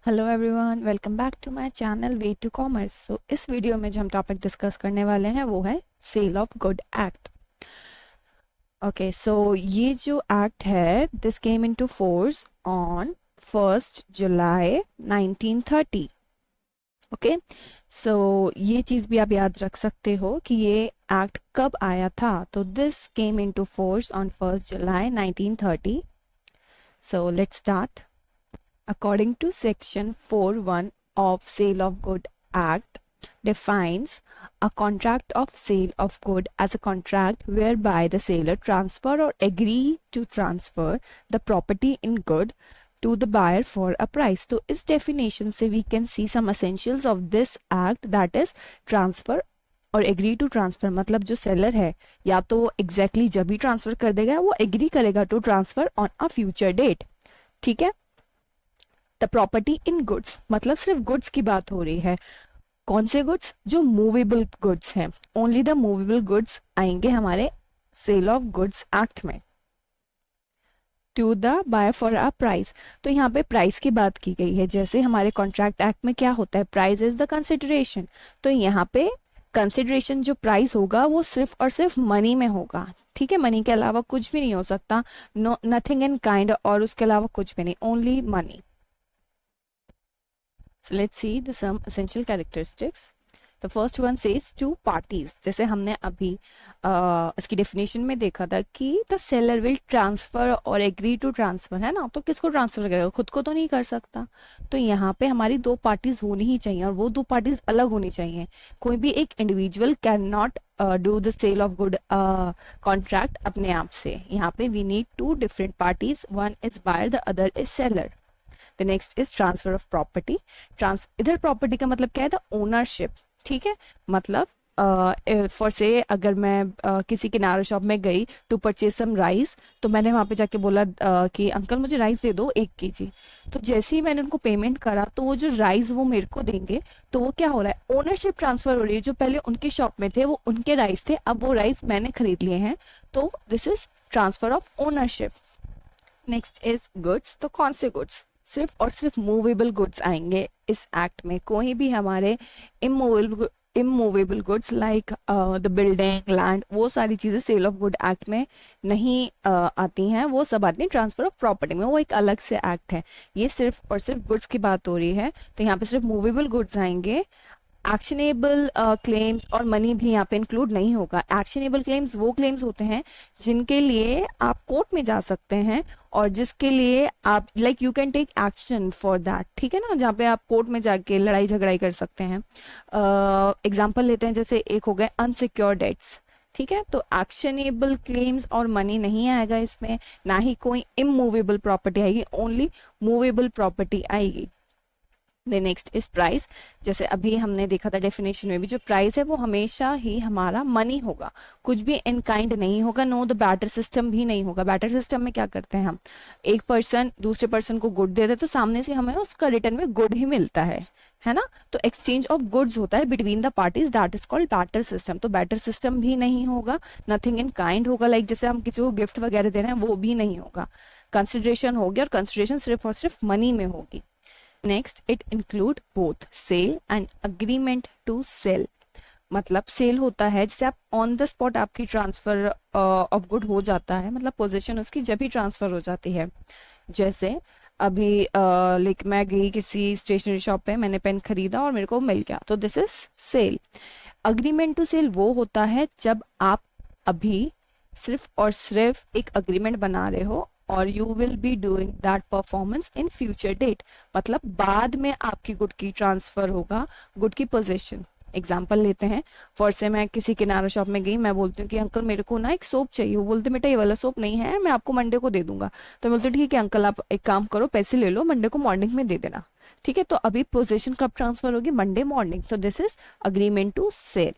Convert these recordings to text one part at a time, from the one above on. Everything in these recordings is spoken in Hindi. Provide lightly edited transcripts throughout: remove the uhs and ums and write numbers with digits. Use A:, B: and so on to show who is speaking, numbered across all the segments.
A: Hello everyone, welcome back to my channel way to commerce. इस वीडियो में जो हम टॉपिक डिस्कस करने वाले हैं वो है sale of good act. Okay, so ये जो एक्ट है this came into force on 1st July 1930। Okay, so ये चीज़ भी आप याद रख सकते हो कि ये एक्ट कब आया था। तो this came into force on 1st July 1930। So let's start. According to Section 4(1) of Sale of Good Act defines a contract of sale of good as a contract whereby the seller transfer or agree to transfer the property in good to the buyer for a price. तो इस definition से we can see some essentials of this act, that is transfer और एग्री टू ट्रांसफर। मतलब जो सेलर है या तो एग्जैक्टली जब भी ट्रांसफर कर देगा वो एग्री करेगा to transfer on a future date. ठीक है, द प्रॉपर्टी इन गुड्स मतलब सिर्फ गुड्स की बात हो रही है। कौन से गुड्स? जो मूवेबल गुड्स हैं। ओनली द मूवेबल गुड्स आएंगे हमारे सेल ऑफ गुड्स एक्ट में। To the buyer for a price, तो यहाँ पे प्राइस की बात की गई है। जैसे हमारे कॉन्ट्रैक्ट एक्ट में क्या होता है, प्राइस इज द कंसिडरेशन। तो यहाँ पे कंसिडरेशन जो प्राइस होगा वो सिर्फ और सिर्फ मनी में होगा। ठीक है, मनी के अलावा कुछ भी नहीं हो सकता। नो, नथिंग इन काइंड, और उसके अलावा कुछ भी नहीं, only money. So let's see the some essential characteristics. The first one says two parties. जैसे हमने अभी इसकी डेफिनेशन में देखा था कि the seller will transfer और agree to transfer, है ना। तो किसको ट्रांसफर करेगा? खुद को तो नहीं कर सकता। तो यहाँ पे हमारी दो पार्टीज होनी ही चाहिए और वो दो पार्टीज अलग होनी चाहिए। कोई भी एक individual can not do the sale of good contract अपने आप से। यहाँ पे we need two different parties, one is buyer the other is seller. The next is transfer of property. इधर प्रॉपर्टी का मतलब क्या है? The ownership. ठीक है, मतलब फॉर से अगर मैं किसी किनारा शॉप में गई टू परचेज सम राइस, तो मैंने वहां पे जाके बोला कि अंकल मुझे राइस दे दो 1 kg। तो जैसे ही मैंने उनको पेमेंट करा तो वो जो राइस वो मेरे को देंगे, तो वो क्या हो रहा है? ओनरशिप ट्रांसफर हो रही है। जो पहले उनके शॉप में थे वो उनके राइस थे, अब वो राइस मैंने खरीद लिए हैं। तो this is transfer of ownership. Next is goods. तो कौन से गुड्स? सिर्फ और सिर्फ मूवेबल गुड्स आएंगे इस एक्ट में। कोई भी हमारे immovable goods like the building, land, वो सारी चीजें सेल ऑफ गुड एक्ट में नहीं आती हैं। वो सब आती हैं ट्रांसफर ऑफ प्रॉपर्टी में, वो एक अलग से एक्ट है। ये सिर्फ और सिर्फ गुड्स की बात हो रही है, तो यहाँ पे सिर्फ मूवेबल गुड्स आएंगे। एक्शनेबल क्लेम्स और मनी भी यहाँ पे इंक्लूड नहीं होगा। एक्शनेबल क्लेम्स वो क्लेम्स होते हैं जिनके लिए आप कोर्ट में जा सकते हैं और जिसके लिए आप like you can take action for that. ठीक है ना, जहाँ पे आप कोर्ट में जाके लड़ाई झगड़ाई कर सकते हैं। एग्जाम्पल लेते हैं, जैसे एक हो गए अनसिक्योर डेट्स। ठीक है, तो एक्शनेबल क्लेम्स और मनी नहीं आएगा इसमें, ना ही कोई इमूवेबल प्रॉपर्टी आएगी, ओनली मूवेबल प्रॉपर्टी आएगी। The next is price. जैसे अभी हमने देखा था डेफिनेशन में भी, जो प्राइस है वो हमेशा ही हमारा मनी होगा, कुछ भी इन काइंड नहीं होगा। नो द बैटर सिस्टम भी नहीं होगा। बैटर सिस्टम में क्या करते हैं हम, एक पर्सन दूसरे पर्सन को गुड देते तो सामने से हमें उसका रिटर्न में गुड ही मिलता है ना। तो एक्सचेंज ऑफ गुड्स होता है between the parties, that is called barter system. तो बैटर सिस्टम भी नहीं होगा, नथिंग इन काइंड होगा, लाइक जैसे हम किसी को गिफ्ट वगैरह दे रहे हैं वो भी नहीं होगा। कंसिडरेशन होगी और कंसिडरेशन सिर्फ और सिर्फ मनी में होगी। Next it include both sale and agreement to sale. मतलब सेल होता है जैसे आप ऑन द स्पॉट आपकी ट्रांसफर ऑफ गुड हो जाता है, मतलब पोजीशन उसकी जब ही ट्रांसफर हो जाती है। जैसे अभी लाइक मैं गई किसी स्टेशनरी शॉप पे, मैंने पेन खरीदा और मेरे को मिल गया, तो this is sale. Agreement to sale वो होता है जब आप अभी सिर्फ और सिर्फ एक अग्रीमेंट बना रहे हो और you will be doing that performance in future date, मतलब बाद में आपकी गुड की ट्रांसफर होगा, गुड की पोजीशन। एग्जाम्पल लेते हैं, फॉर से मैं किसी किनारा शॉप में गई, मैं बोलती हूँ कि अंकल मेरे को ना एक सोप चाहिए। वो बोलते बेटा ये वाला सोप नहीं है, मैं आपको मंडे को दे दूंगा। तो मैं बोलती हूँ ठीक है अंकल, आप एक काम करो, पैसे ले लो, मंडे को मॉर्निंग में दे देना। ठीक है, तो अभी पोजीशन कब ट्रांसफर होगी? Monday morning. तो this is agreement to sale.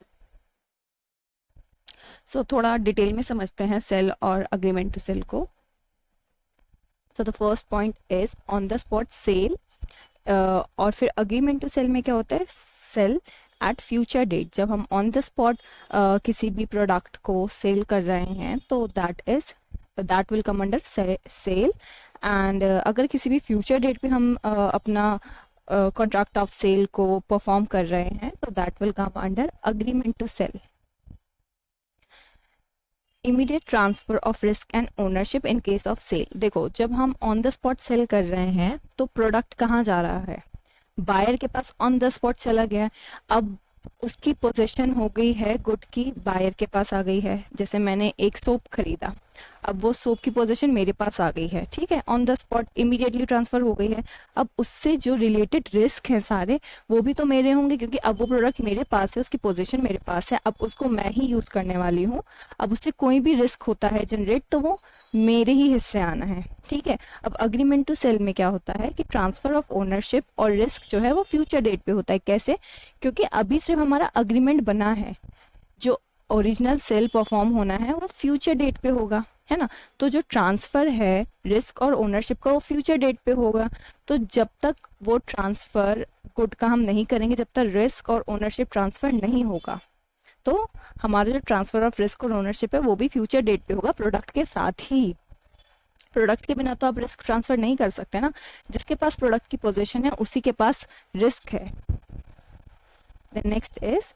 A: So थोड़ा डिटेल में समझते हैं सेल और अग्रीमेंट टू सेल को। So the first point is on the spot sale. और फिर अग्रीमेंट टू सेल में क्या होता है? Sale at future date. जब हम ऑन द स्पॉट किसी भी प्रोडक्ट को सेल कर रहे हैं तो that will come under sale. And अगर किसी भी फ्यूचर डेट पे हम अपना कॉन्ट्रैक्ट ऑफ सेल को परफॉर्म कर रहे हैं, तो that will come under agreement to sell. Immediate transfer of risk and ownership in case of sale. देखो, जब हम ऑन द स्पॉट सेल कर रहे हैं तो प्रोडक्ट कहाँ जा रहा है, बायर के पास ऑन द स्पॉट चला गया। अब उसकी पोजीशन हो गई है गुड की, बायर के पास आ गई है। जैसे मैंने एक सोप खरीदा, अब वो सोप की पोजीशन मेरे पास आ गई है, ठीक है, on the spot immediately transfer हो गई है। अब उससे जो रिलेटेड रिस्क हैं सारे, वो भी तो मेरे होंगे, क्योंकि अब वो प्रोडक्ट मेरे पास है, उसकी पोजीशन मेरे पास है, अब उसको मैं ही यूज करने वाली हूँ। अब उससे कोई भी रिस्क होता है जनरेट, तो वो मेरे ही हिस्से आना है, ठीक है। अब अग्रीमेंट टू सेल में क्या होता है कि ट्रांसफर ऑफ ओनरशिप और रिस्क जो है वो फ्यूचर डेट पे होता है। कैसे? क्योंकि अभी सिर्फ हमारा अग्रीमेंट बना है, जो ओरिजिनल सेल परफॉर्म होना है वो फ्यूचर डेट पे होगा, है ना। तो जो ट्रांसफर है रिस्क और ओनरशिप का, वो फ्यूचर डेट पे होगा। तो जब तक वो ट्रांसफर गुड का हम नहीं करेंगे, जब तक रिस्क और ओनरशिप ट्रांसफर नहीं होगा, तो हमारा जो ट्रांसफर ऑफ रिस्क और ओनरशिप है वो भी फ्यूचर डेट पे होगा, प्रोडक्ट के साथ ही। प्रोडक्ट के बिना तो आप रिस्क ट्रांसफर नहीं कर सकते ना, जिसके पास प्रोडक्ट की पोजीशन है उसी के पास रिस्क है। नेक्स्ट इज,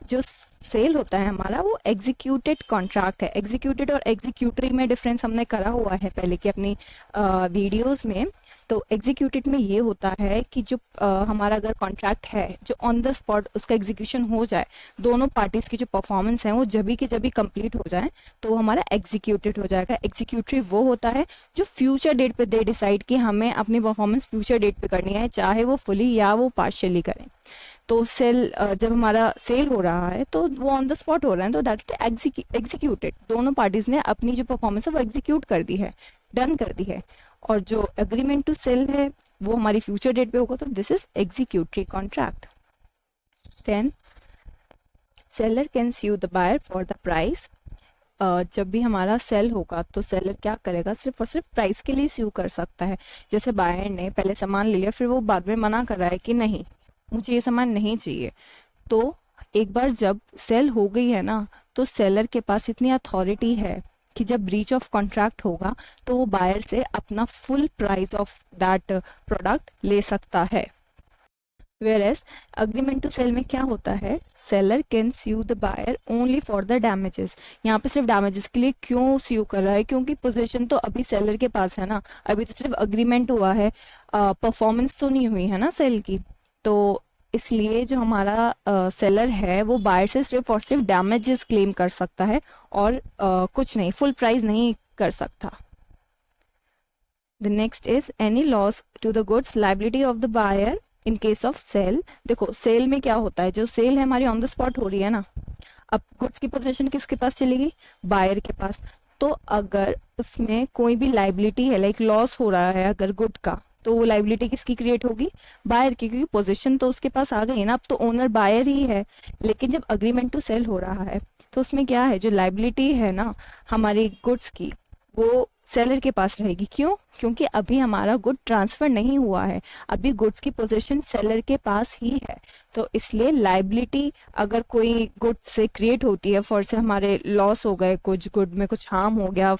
A: जो सेल होता है हमारा वो एग्जीक्यूटेड कॉन्ट्रैक्ट है। एग्जीक्यूटेड और एग्जीक्यूटरी में डिफरेंस हमने करा हुआ है पहले की अपनी वीडियोस में। तो एग्जीक्यूटेड में ये होता है कि जो हमारा अगर कॉन्ट्रैक्ट है जो ऑन द स्पॉट उसका एग्जीक्यूशन हो जाए, दोनों पार्टीज की जो परफॉर्मेंस है वो जब के जब कंप्लीट हो जाए, तो हमारा एग्जीक्यूटेड हो जाएगा। एग्जीक्यूटरी वो होता है जो फ्यूचर डेट पे दे डिसाइड कि हमें अपनी परफॉर्मेंस फ्यूचर डेट पे करनी है, चाहे वो फुली या वो पार्शियली करें। तो सेल जब हमारा सेल हो रहा है तो वो ऑन द स्पॉट हो रहा है, तो दैट इज एग्जीक्यूटेड। दोनों पार्टीज ने अपनी जो परफॉर्मेंस है वो एग्जीक्यूट कर दी है, डन कर दी है। और जो एग्रीमेंट टू सेल है वो हमारी फ्यूचर डेट पे होगा, तो this is executory contract. Then seller can sue the buyer for the price. जब भी हमारा सेल होगा तो सेलर क्या करेगा, सिर्फ और सिर्फ प्राइस के लिए स्यू कर सकता है। जैसे बायर ने पहले सामान ले लिया, फिर वो बाद में मना कर रहा है कि नहीं मुझे ये सामान नहीं चाहिए, तो एक बार जब सेल हो गई है ना, तो सेलर के पास इतनी अथॉरिटी है कि जब ब्रीच ऑफ कॉन्ट्रैक्ट होगा तो वो बायर से अपना full price of that product ले सकता है। Whereas अग्रीमेंट टू सेल में क्या होता है, seller can sue the buyer only for the damages. यहाँ पे सिर्फ डैमेजेस के लिए क्यों स्यू कर रहा है, क्योंकि पोजीशन तो अभी सेलर के पास है ना, अभी तो सिर्फ अग्रीमेंट हुआ है, परफॉर्मेंस तो नहीं हुई है ना सेल की। तो इसलिए जो हमारा सेलर है वो बायर से सिर्फ और सिर्फ डैमेजेस क्लेम कर सकता है, और कुछ नहीं, फुल प्राइस नहीं कर सकता। The next is any loss to the goods liability of the buyer in case of sale. देखो सेल में क्या होता है, जो सेल है हमारी ऑन द स्पॉट हो रही है ना, अब गुड्स की पोजीशन किसके पास चलेगी, बायर के पास। तो अगर उसमें कोई भी लाइबिलिटी है, लाइक लॉस हो रहा है अगर गुड का, तो वो लाइबिलिटी किसकी क्रिएट होगी, बायर की, क्योंकि पोजीशन तो उसके पास आ गई है ना, अब तो ओनर बायर ही है। लेकिन जब अग्रीमेंट टू सेल हो रहा है तो उसमें क्या है, जो लाइबिलिटी है ना हमारी गुड्स की, वो सेलर के पास रहेगी। क्यों? क्योंकि अभी हमारा गुड ट्रांसफर नहीं हुआ है, अभी गुड्स की पोजीशन सेलर के पास ही है। तो इसलिए लाइबिलिटी अगर कोई गुड से क्रिएट होती है, फॉर से हमारे लॉस हो गए, कुछ गुड में कुछ हार्म हो गया,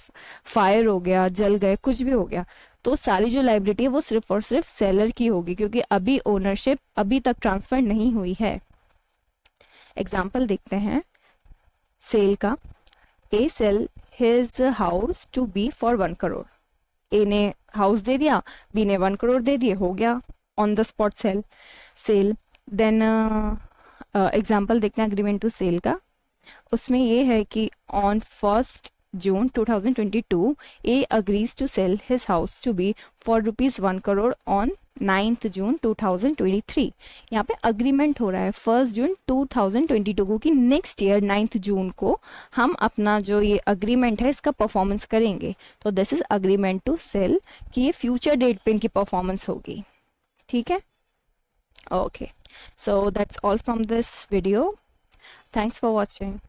A: फायर हो गया, जल गए, कुछ भी हो गया, तो सारी जो लाइबिलिटी है वो सिर्फ और सिर्फ सेलर की होगी, क्योंकि अभी ओनरशिप अभी तक ट्रांसफर नहीं हुई है। एग्जाम्पल देखते हैं सेल का। A sale his house to be for 1 crore. A ने हाउस दे दिया, बी ने 1 करोड़ दे दिए, हो गया on the spot sale. Then example देखते हैं अग्रीमेंट टू सेल का। उसमें ये है कि on 1 June 2022 A agrees to sell his house to B for ₹1 crore on 9th June 2023। यहाँ पे अग्रीमेंट हो रहा है 1 जून 2022 को कि नेक्स्ट ईयर 9th जून को हम अपना जो ये अग्रीमेंट है इसका परफॉर्मेंस करेंगे। तो this is agreement to sell कि ये फ्यूचर डेट पे इनकी परफॉर्मेंस होगी, ठीक है। Okay, so that's all from this video, thanks for watching.